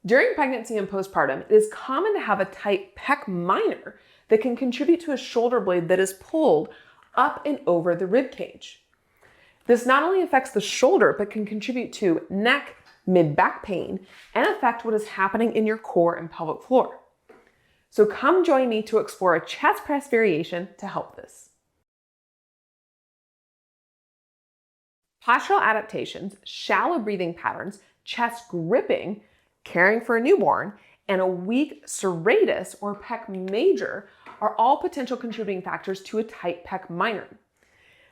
During pregnancy and postpartum, it is common to have a tight pec minor that can contribute to a shoulder blade that is pulled up and over the rib cage. This not only affects the shoulder, but can contribute to neck, mid-back pain, and affect what is happening in your core and pelvic floor. So come join me to explore a chest press variation to help this. Postural adaptations, shallow breathing patterns, chest gripping, caring for a newborn, and a weak serratus or pec major are all potential contributing factors to a tight pec minor.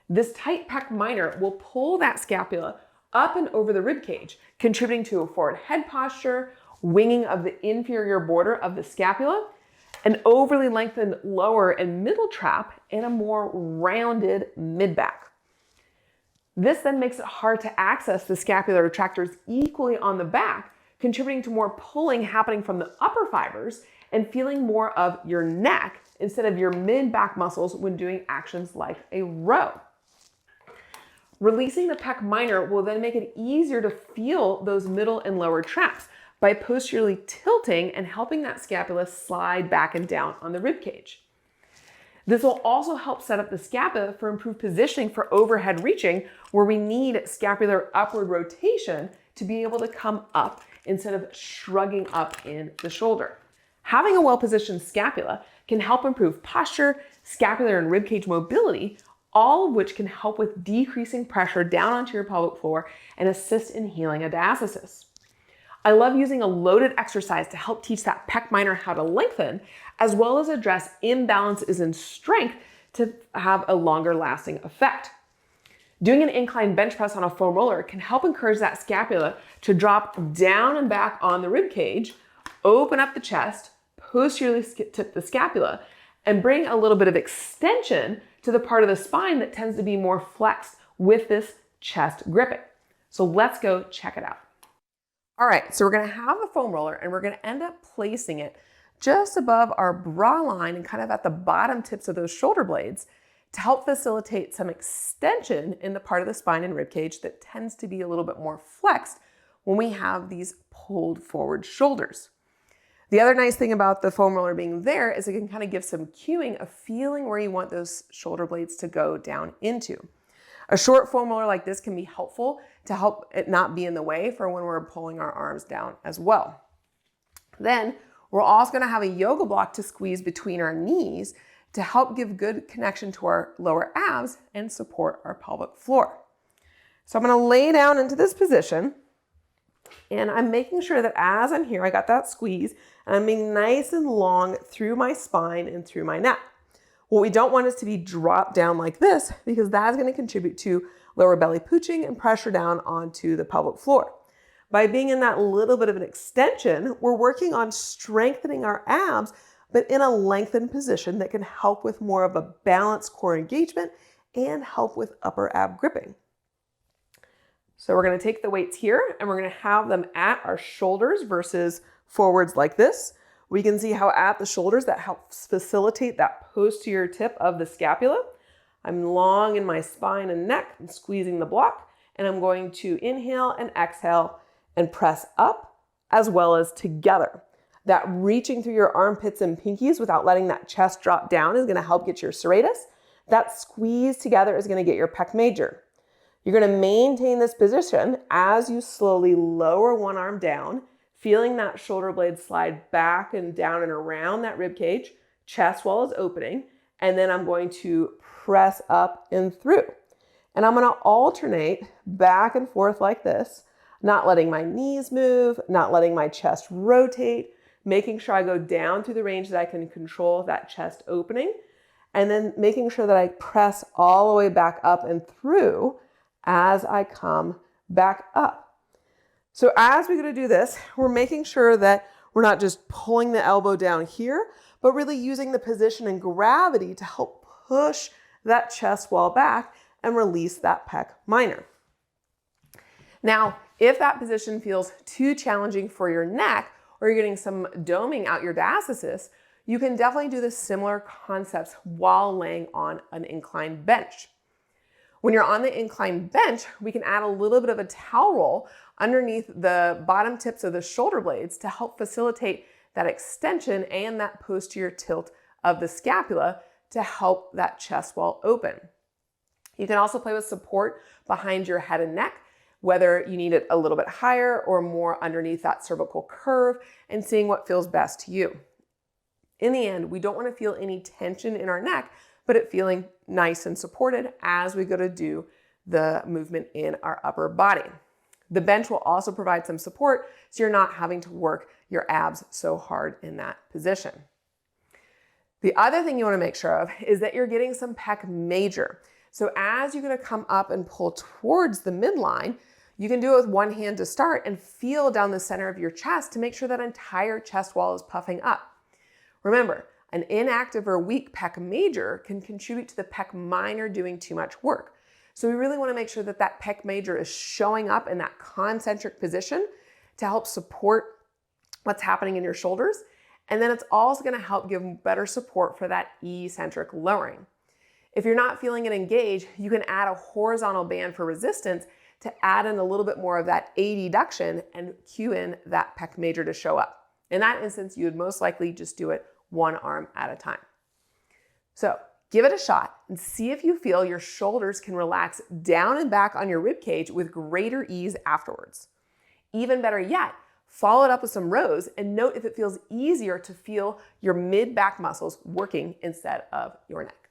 This tight pec minor will pull that scapula up and over the rib cage, contributing to a forward head posture, winging of the inferior border of the scapula, an overly lengthened lower and middle trap, and a more rounded mid-back. This then makes it hard to access the scapular retractors equally on the back, contributing to more pulling happening from the upper fibers and feeling more of your neck instead of your mid-back muscles when doing actions like a row. Releasing the pec minor will then make it easier to feel those middle and lower traps by posteriorly tilting and helping that scapula slide back and down on the rib cage. This will also help set up the scapula for improved positioning for overhead reaching, where we need scapular upward rotation to be able to come up instead of shrugging up in the shoulder. Having a well-positioned scapula can help improve posture, scapular and ribcage mobility, all of which can help with decreasing pressure down onto your pelvic floor and assist in healing a diastasis. I love using a loaded exercise to help teach that pec minor how to lengthen, as well as address imbalances in strength to have a longer lasting effect. Doing an incline bench press on a foam roller can help encourage that scapula to drop down and back on the rib cage, open up the chest, posteriorly tip the scapula, and bring a little bit of extension to the part of the spine that tends to be more flexed with this chest gripping. So let's go check it out. All right, so we're gonna have the foam roller and we're gonna end up placing it just above our bra line and kind of at the bottom tips of those shoulder blades to help facilitate some extension in the part of the spine and ribcage that tends to be a little bit more flexed when we have these pulled forward shoulders. The other nice thing about the foam roller being there is it can kind of give some cueing of feeling where you want those shoulder blades to go down into. A short foam roller like this can be helpful to help it not be in the way for when we're pulling our arms down as well. Then we're also going to have a yoga block to squeeze between our knees to help give good connection to our lower abs and support our pelvic floor. So I'm going to lay down into this position, and I'm making sure that as I'm here, I got that squeeze, and I'm being nice and long through my spine and through my neck. What we don't want is to be dropped down like this, because that is going to contribute to lower belly pooching and pressure down onto the pelvic floor. By being in that little bit of an extension, we're working on strengthening our abs, but in a lengthened position that can help with more of a balanced core engagement and help with upper ab gripping. So we're going to take the weights here and we're going to have them at our shoulders versus forwards like this. We can see how at the shoulders that helps facilitate that posterior tip of the scapula. I'm long in my spine and neck and squeezing the block, and I'm going to inhale and exhale and press up as well as together. That reaching through your armpits and pinkies without letting that chest drop down is going to help get your serratus. That squeeze together is going to get your pec major. You're going to maintain this position as you slowly lower one arm down, feeling that shoulder blade slide back and down and around that rib cage, chest wall is opening, and then I'm going to press up and through. And I'm going to alternate back and forth like this, not letting my knees move, not letting my chest rotate, making sure I go down through the range that I can control that chest opening, and then making sure that I press all the way back up and through as I come back up. So as we go to do this, we're making sure that we're not just pulling the elbow down here, but really using the position and gravity to help push that chest wall back and release that pec minor. Now, if that position feels too challenging for your neck, or you're getting some doming out your diastasis, you can definitely do the similar concepts while laying on an incline bench. When you're on the incline bench, we can add a little bit of a towel roll underneath the bottom tips of the shoulder blades to help facilitate that extension and that posterior tilt of the scapula to help that chest wall open. You can also play with support behind your head and neck, whether you need it a little bit higher or more underneath that cervical curve, and seeing what feels best to you. In the end, we don't want to feel any tension in our neck, but it feeling nice and supported as we go to do the movement in our upper body. The bench will also provide some support so you're not having to work your abs so hard in that position. The other thing you want to make sure of is that you're getting some pec major. So as you're going to come up and pull towards the midline, you can do it with one hand to start and feel down the center of your chest to make sure that entire chest wall is puffing up. Remember, an inactive or weak pec major can contribute to the pec minor doing too much work. So we really want to make sure that that pec major is showing up in that concentric position to help support what's happening in your shoulders. And then it's also going to help give better support for that eccentric lowering. If you're not feeling it engage, you can add a horizontal band for resistance to add in a little bit more of that adduction and cue in that pec major to show up. In that instance, you would most likely just do it one arm at a time. So give it a shot and see if you feel your shoulders can relax down and back on your rib cage with greater ease afterwards. Even better yet, follow it up with some rows and note if it feels easier to feel your mid-back muscles working instead of your neck.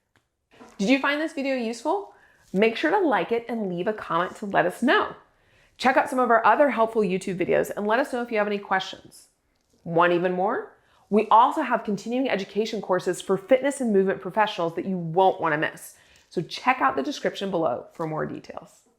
Did you find this video useful? Make sure to like it and leave a comment to let us know. Check out some of our other helpful YouTube videos and let us know if you have any questions. Want even more? We also have continuing education courses for fitness and movement professionals that you won't want to miss. So check out the description below for more details.